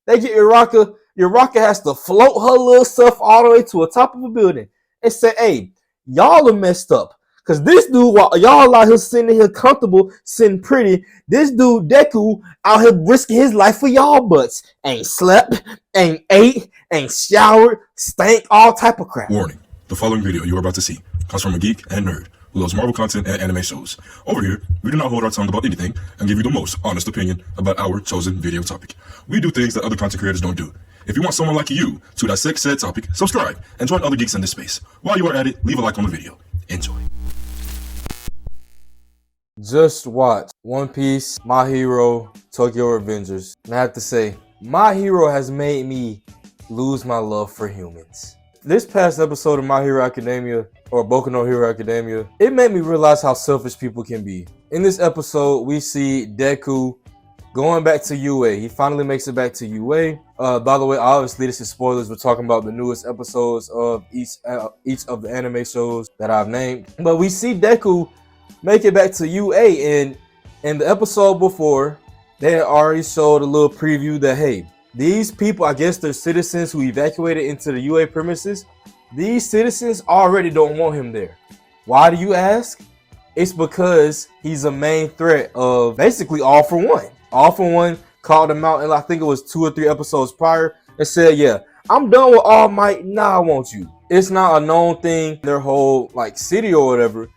They get Uraka has to float her little stuff all the way to the top of a building and say, hey, y'all are messed up. Because this dude, while y'all out here sitting here comfortable, sitting pretty, this dude, Deku, out here risking his life for y'all butts. Ain't slept, ain't ate, ain't showered, stank, all type of crap. Warning, the following video you are about to see comes from a geek and nerd who loves Marvel content and anime shows. Over here, we do not hold our tongue about anything and give you the most honest opinion about our chosen video topic. We do things that other content creators don't do. If you want someone like you to dissect said topic, subscribe and join other geeks in this space. While you are at it, leave a like on the video. Enjoy. Just watch One Piece, My Hero, Tokyo Revengers. And I have to say, My Hero has made me lose my love for humans. This past episode of My Hero Academia, or Boku no Hero Academia, it made me realize how selfish people can be. In this episode, we see Deku going back to UA. He finally makes it back to UA. By the way, obviously this is spoilers. We're talking about the newest episodes of each of the anime shows that I've named. But we see Deku make it back to UA, and in the episode before, they had already showed a little preview that, hey, these people, I guess they're citizens who evacuated into the UA premises. These citizens already don't want him there. Why do you ask? It's because he's a main threat of basically All For One. All For One called him out, and I think it was 2 or 3 episodes prior, and said, yeah, I'm done with All Might, now I want you. It's not a known thing, their whole like city or whatever,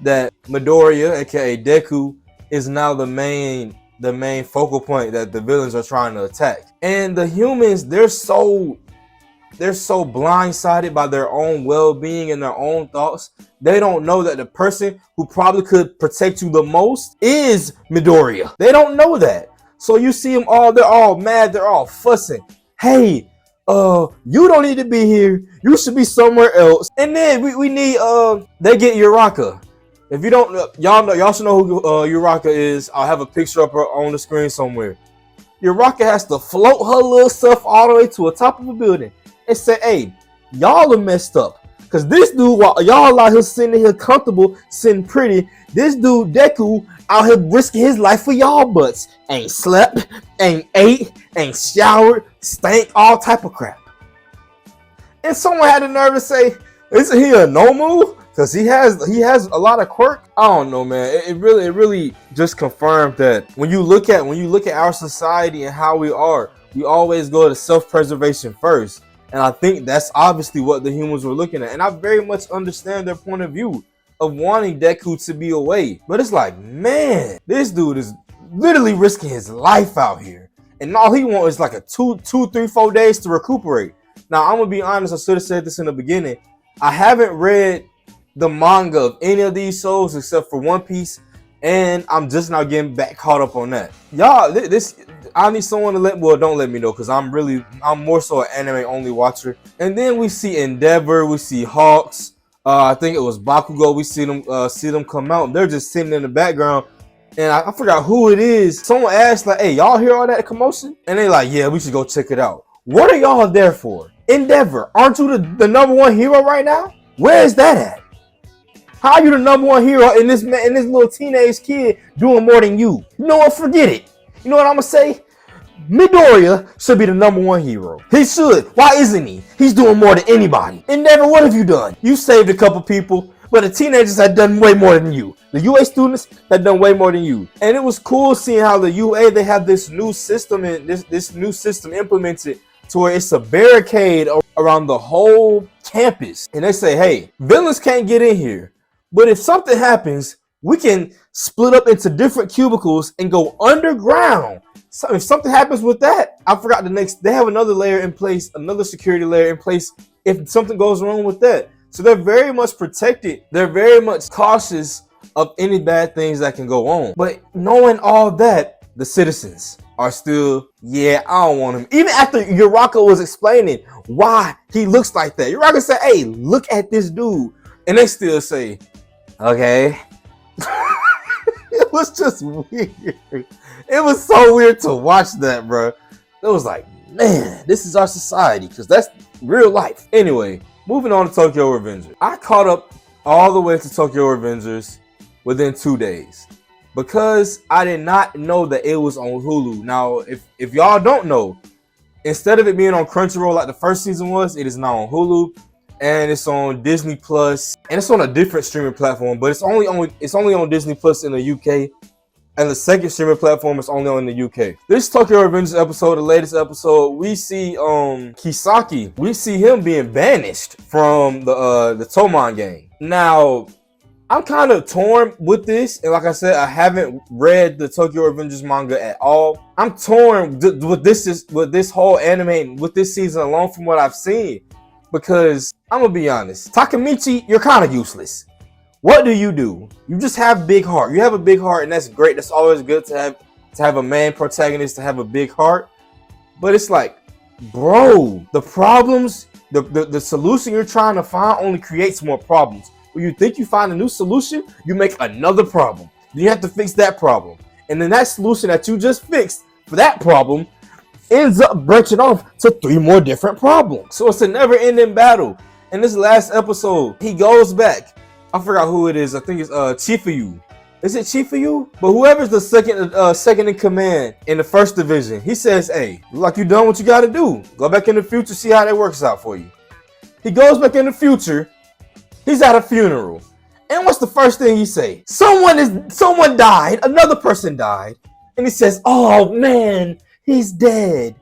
that Midoriya, aka Deku, is now the main focal point that the villains are trying to attack. And the humans, they're so blindsided by their own well-being and their own thoughts. They don't know that the person who probably could protect you the most is Midoriya. They don't know that. So you see them all, they're all mad, they're all fussing. Hey, you don't need to be here. You should be somewhere else. And then we need, they get Uraka. If you don't, y'all should know who Uraka is. I'll have a picture up on the screen somewhere. Uraka has to float her little stuff all the way to the top of a building and say, hey, y'all are messed up. Because this dude, while y'all out here sitting here comfortable, sitting pretty, this dude, Deku, out here risking his life for y'all butts. Ain't slept, ain't ate, ain't showered, stank, all type of crap. And someone had the nerve to say, isn't he a Nomu? Because he has a lot of quirk. I don't know, man. It really just confirmed that when you look at our society and how we are, we always go to self-preservation first. And I think that's obviously what the humans were looking at. And I very much understand their point of view of wanting Deku to be away. But it's like, man, this dude is literally risking his life out here. And all he wants is like a 2, 3, 4 days to recuperate. Now, I'm going to be honest. I should have said this in the beginning. I haven't read the manga of any of these shows except for One Piece, and I'm just now getting back caught up on that. Y'all, I need someone to don't let me know, because I'm more so an anime only watcher. And then we see Endeavor, we see Hawks, I think it was Bakugo. We see them come out, and they're just sitting in the background, and I forgot who it is. Someone asked like, hey, y'all hear all that commotion? And they like, yeah, we should go check it out. What are y'all there for? Endeavor, aren't you the number one hero right now? Where is that at? How are you the number one hero and this little teenage kid doing more than you? You know what? Forget it. You know what I'm gonna say? Midoriya should be the number one hero. He should. Why isn't he? He's doing more than anybody. Endeavor, what have you done? You saved a couple people, but the teenagers had done way more than you. The UA students had done way more than you. And it was cool seeing how the UA, they have this new system and this new system implemented to where it's a barricade around the whole campus. And they say, hey, villains can't get in here. But if something happens, we can split up into different cubicles and go underground. So if something happens with that, I forgot they have another layer in place, another security layer in place if something goes wrong with that. So they're very much protected. They're very much cautious of any bad things that can go on. But knowing all that, the citizens are still, yeah, I don't want him. Even after Uraka was explaining why he looks like that, Uraka said, hey, look at this dude. And they still say, okay. It was just weird. It was so weird to watch that, bro. It was like, man, this is our society, because that's real life. Anyway, moving on to Tokyo Revengers. I caught up all the way to Tokyo Revengers within 2 days because I did not know that it was on Hulu. Now, if y'all don't know, Instead of it being on Crunchyroll like the first season was, it is now on Hulu, and it's on Disney Plus, and it's on a different streaming platform, but it's only on Disney Plus in the UK, and the second streaming platform is only on the UK. This Tokyo Revengers episode, the latest episode, we see Kisaki, we see him being banished from the Tomon gang. Now, I'm kind of torn with this, and like I said, I haven't read the Tokyo Revengers manga at all. I'm torn with this whole anime, with this season alone from what I've seen, because I'm gonna be honest, Takemichi, you're kind of useless. What do? You just have big heart. You have a big heart, and that's great. That's always good to have a main protagonist to have a big heart. But it's like, bro, the problems, the solution you're trying to find only creates more problems. When you think you find a new solution, you make another problem. Then you have to fix that problem. And then that solution that you just fixed for that problem ends up branching off to 3 more different problems. So it's a never-ending battle. In this last episode, he goes back. I forgot who it is. I think it's Chifuyu. Is it Chifuyu? But whoever's the second in command in the first division, he says, hey, look like you done what you got to do. Go back in the future, see how that works out for you. He goes back in the future. He's at a funeral. And what's the first thing he say? Someone died. Another person died. And he says, oh man, he's dead.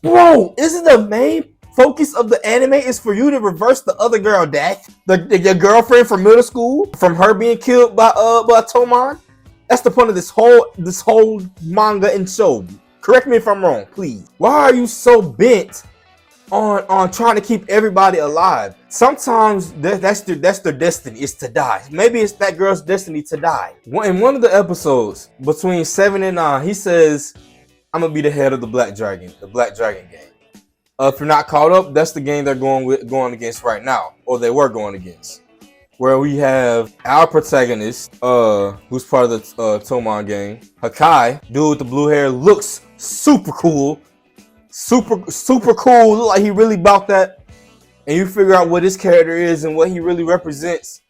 Bro, isn't the main focus of the anime is for you to reverse the other girl death? Your girlfriend from middle school? From her being killed by Tomon? That's the point of this whole manga and show. Correct me if I'm wrong, please. Why are you so bent on trying to keep everybody alive? Sometimes that's their destiny, is to die. Maybe it's that girl's destiny to die. In one of the episodes between 7 and 9, he says, I'm gonna be the head of the Black Dragon gang. If you're not caught up, that's the game they're going against right now, or they were going against. Where we have our protagonist, who's part of the Tomon gang, Hakai, dude with the blue hair, looks super cool. Super cool. Look like he really about that. And you figure out what his character is and what he really represents.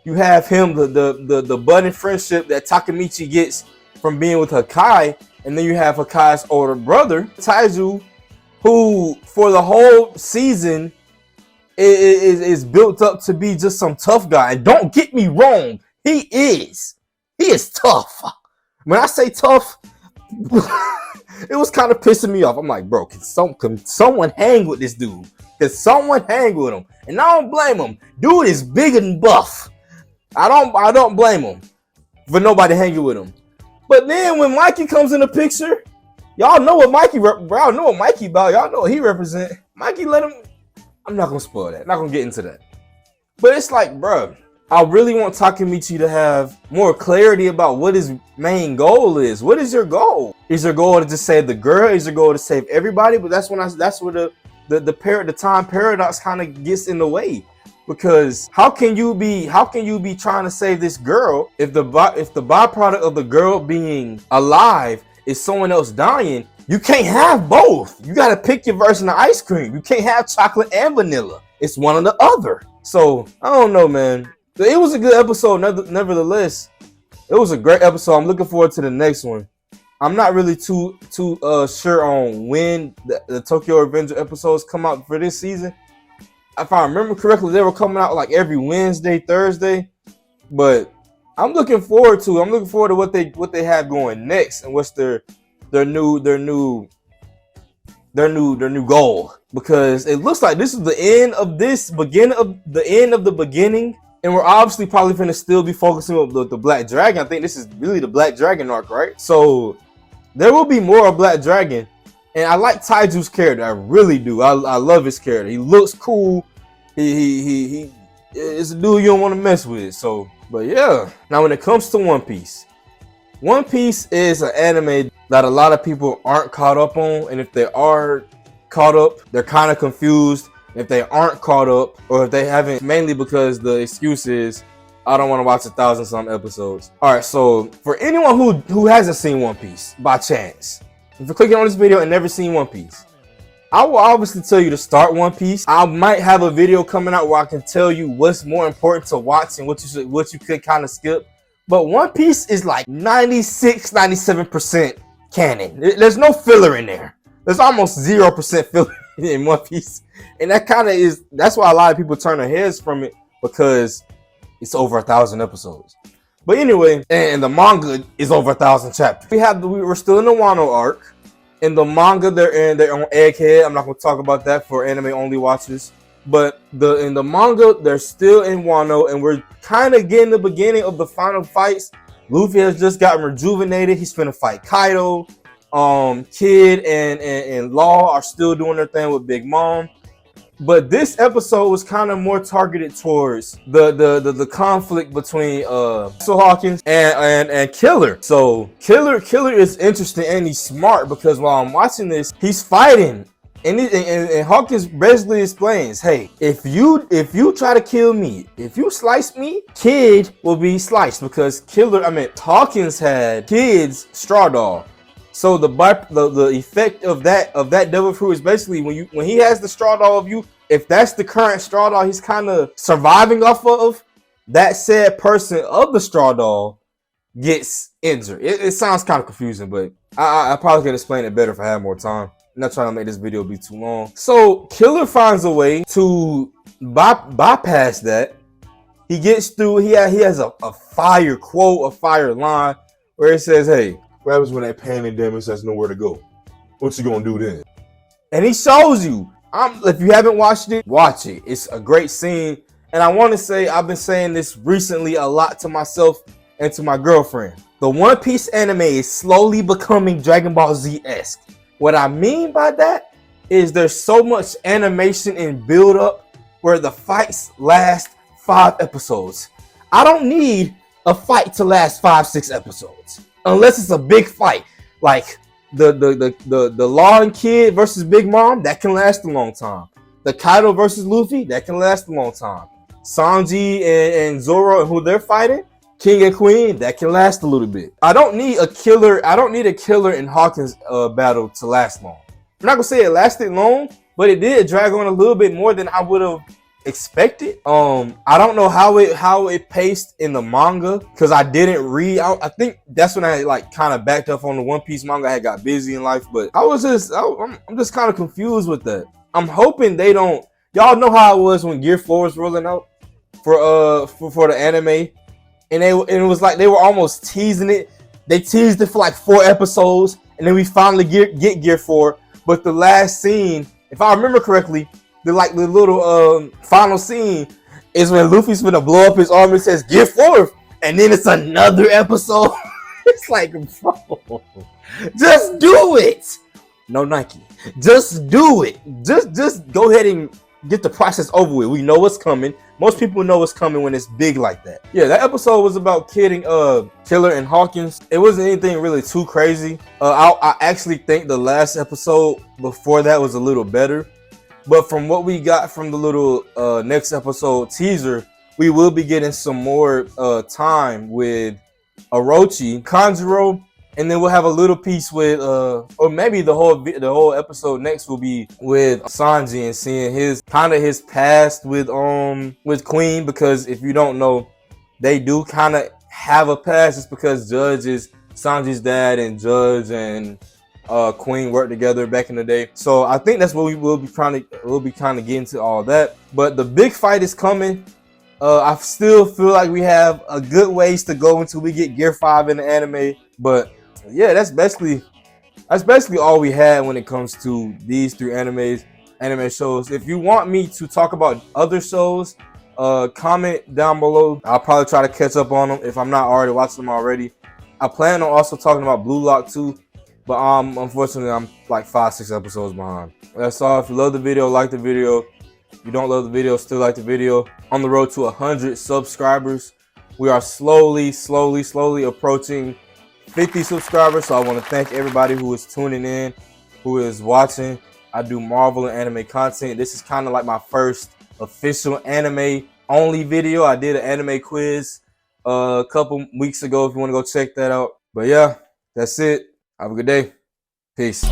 You have him, the budding friendship that Takemichi gets from being with Hakai, and then you have Hakai's older brother, Taiju, who for the whole season is built up to be just some tough guy. And don't get me wrong, he is tough. When I say tough, it was kind of pissing me off. I'm like, bro, can someone hang with this dude? Can someone hang with him? And I don't blame him. Dude is big and buff. I don't blame him for nobody hanging with him. But then when Mikey comes in the picture, y'all know what Mikey about. Y'all know what he represent. Mikey let him. I'm not gonna spoil that. Not gonna get into that. But it's like, bro, I really want Takemichi to have more clarity about what his main goal is. What is your goal? Is your goal to just save the girl? Is your goal to save everybody? But that's where the time paradox kind of gets in the way, because how can you be trying to save this girl if the byproduct of the girl being alive is someone else dying? You can't have both. You gotta pick your version of ice cream. You can't have chocolate and vanilla. It's one or the other. So I don't know, man. It was a good episode, nevertheless. It was a great episode. I'm looking forward to the next one. I'm not really too sure on when the Tokyo Revenger episodes come out for this season. If I remember correctly, they were coming out like every Wednesday, Thursday. But I'm looking forward to what they have going next, and what's their new goal. Because it looks like this is the end of the beginning. And we're obviously probably going to still be focusing on the Black Dragon. I think this is really the Black Dragon arc, right? So there will be more of Black Dragon. And I like Taiju's character. I really do. I love his character. He looks cool. He is a dude you don't want to mess with. So, but yeah. Now when it comes to One Piece is an anime that a lot of people aren't caught up on. And if they are caught up, they're kind of confused. If they aren't caught up, or if they haven't, mainly because the excuse is, I don't want to watch 1,000-some episodes. All right, so for anyone who hasn't seen One Piece by chance, if you're clicking on this video and never seen One Piece, I will obviously tell you to start One Piece. I might have a video coming out where I can tell you what's more important to watch and what you could kind of skip. But One Piece is like 96, 97% canon. There's no filler in there. There's almost 0% filler in One Piece, and that's why a lot of people turn their heads from it, because it's over 1,000 episodes. But anyway, and the manga is over 1,000 chapters. We're still in the Wano arc. In the manga, they're on Egghead. I'm not going to talk about that for anime only watchers. But in the manga, they're still in Wano, and we're kind of getting the beginning of the final fights. Luffy has just gotten rejuvenated. He's finna fight Kaido. Kid and Law are still doing their thing with Big Mom. But this episode was kind of more targeted towards the conflict between Hawkins and Killer. So Killer is interesting and he's smart, because while I'm watching this, he's fighting. And Hawkins basically explains, hey, if you try to kill me, if you slice me, Kid will be sliced, because Hawkins had Kid's straw doll. So the effect of that devil fruit is basically when he has the straw doll of you, if that's the current straw doll he's kind of surviving off of, that said person of the straw doll gets injured. It sounds kind of confusing, but I probably could explain it better if I had more time. I'm not trying to make this video be too long. So Killer finds a way to bypass that. He gets through. He has a fire quote, a fire line where it says, "Hey, what happens when that pain damage has nowhere to go? What you gonna do then?" And he shows you. If you haven't watched it, watch it. It's a great scene. And I want to say, I've been saying this recently a lot to myself and to my girlfriend. The One Piece anime is slowly becoming Dragon Ball Z-esque. What I mean by that is there's so much animation and build up where the fights last 5 episodes. I don't need a fight to last 5-6 episodes unless it's a big fight, like the Law and Kid versus Big Mom. That can last a long time. The Kaido versus Luffy, that can last a long time. Sanji and Zoro and who they're fighting, King and Queen, that can last a little bit. I don't need a Killer and Hawkins battle to last long. I'm not gonna say it lasted long, but it did drag on a little bit more than I would have expected. I don't know how it paced in the manga, because I didn't read. I think that's when I kind of backed up on the One Piece manga. I had got busy in life, but I'm just kind of confused with that. I'm hoping they don't. Y'all know how it was when Gear 4 was rolling out for the anime. And it was like they were almost teasing it. They teased it for like 4 episodes, and then we finally get Gear 4. But the last scene, if I remember correctly, the little final scene is when Luffy's gonna blow up his arm and says Gear 4, and then it's another episode. It's like, bro, just do it. No Nike, just do it. Just go ahead and get the process over with. We know what's coming. Most people know what's coming when it's big like that. Yeah, that episode was about kidding Killer and Hawkins. It wasn't anything really too crazy. I actually think the last episode before that was a little better. But from what we got from the little next episode teaser, we will be getting some more time with Orochi, Kanjuro, and then we'll have a little piece with, or maybe the whole episode next will be with Sanji and seeing his past with Queen, because if you don't know, they do kind of have a past. It's because Judge is Sanji's dad, and Judge and Queen worked together back in the day. So I think that's what we'll be kind of getting to all that. But the big fight is coming. I still feel like we have a good ways to go until we get Gear 5 in the anime, but yeah, that's basically all we had when it comes to these 3 anime shows. If you want me to talk about other shows, comment down below. I'll probably try to catch up on them if I'm not already watching them already. I plan on also talking about Blue Lock too, but unfortunately I'm like 5-6 episodes behind. That's all. If you love the video, like the video. If you don't love the video, still like the video. On the road to 100 subscribers. We are slowly approaching 50 subscribers. So I want to thank everybody who is tuning in, who is watching. I do Marvel and anime content. This is kind of like my first official anime only video. I did an anime quiz a couple weeks ago if you want to go check that out. But yeah, that's it. Have a good day. Peace.